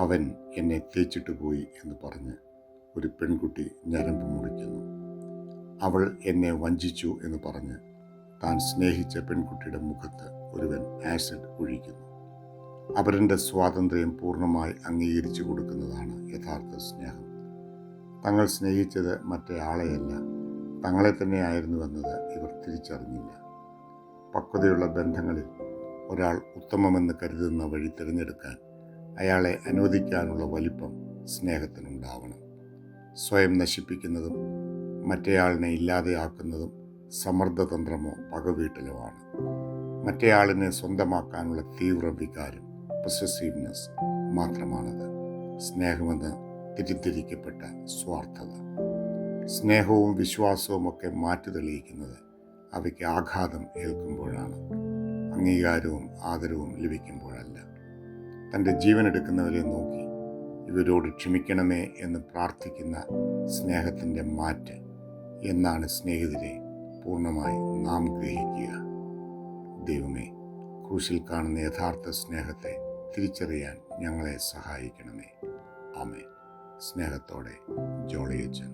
അവൻ എന്നെ തേച്ചിട്ട് പോയി എന്ന് പറഞ്ഞ് ഒരു പെൺകുട്ടി ഞരമ്പ് മുറിക്കുന്നു. അവൾ എന്നെ വഞ്ചിച്ചു എന്ന് പറഞ്ഞ് താൻ സ്നേഹിച്ച പെൺകുട്ടിയുടെ മുഖത്ത് ഒരുവൻ ആസിഡ് ഒഴിക്കുന്നു. അവരുടെ സ്വാതന്ത്ര്യം പൂർണ്ണമായി അംഗീകരിച്ചു കൊടുക്കുന്നതാണ് യഥാർത്ഥ സ്നേഹം. തങ്ങൾ സ്നേഹിച്ചത് മറ്റേ ആളെയല്ല, തങ്ങളെ തന്നെയായിരുന്നുവെന്നത് ഇവർ തിരിച്ചറിഞ്ഞില്ല. പക്വതയുള്ള ബന്ധങ്ങളിൽ ഒരാൾ ഉത്തമമെന്ന് കരുതുന്ന വഴി തിരഞ്ഞെടുക്കാൻ അയാളെ അനുവദിക്കാനുള്ള വലിപ്പം സ്നേഹത്തിനുണ്ടാവണം. സ്വയം നശിപ്പിക്കുന്നതും മറ്റേയാളിനെ ഇല്ലാതെയാക്കുന്നതും സമ്മർദ്ദതന്ത്രമോ പകവീട്ടലോ ആണ്. മറ്റേയാളിനെ സ്വന്തമാക്കാനുള്ള തീവ്ര വികാരം പൊസസീവ്നെസ് മാത്രമാണത്. സ്നേഹമെന്ന് തെറ്റിദ്ധരിക്കപ്പെട്ട സ്വാർത്ഥത. സ്നേഹവും വിശ്വാസവും ഒക്കെ മാറ്റി തെളിയിക്കുന്നത് അവയ്ക്ക് ആഘാതം ഏൽക്കുമ്പോഴാണ്, അംഗീകാരവും ആദരവും ലഭിക്കുമ്പോഴല്ല. തൻ്റെ ജീവനെടുക്കുന്നവരെ നോക്കി ഇവരോട് ക്ഷമിക്കണമേ എന്ന് പ്രാർത്ഥിക്കുന്ന സ്നേഹത്തിൻ്റെ മാറ്റ് എന്നാണ് സ്നേഹിതരെ പൂർണ്ണമായി നാം ഗ്രഹിക്കുക. ദൈവമേ, ക്രൂശിൽ കാണുന്ന യഥാർത്ഥ സ്നേഹത്തെ തിരിച്ചറിയാൻ ഞങ്ങളെ സഹായിക്കണമേ. ആമേൻ. സ്നേഹത്തോടെ, ജോളിയച്ചൻ.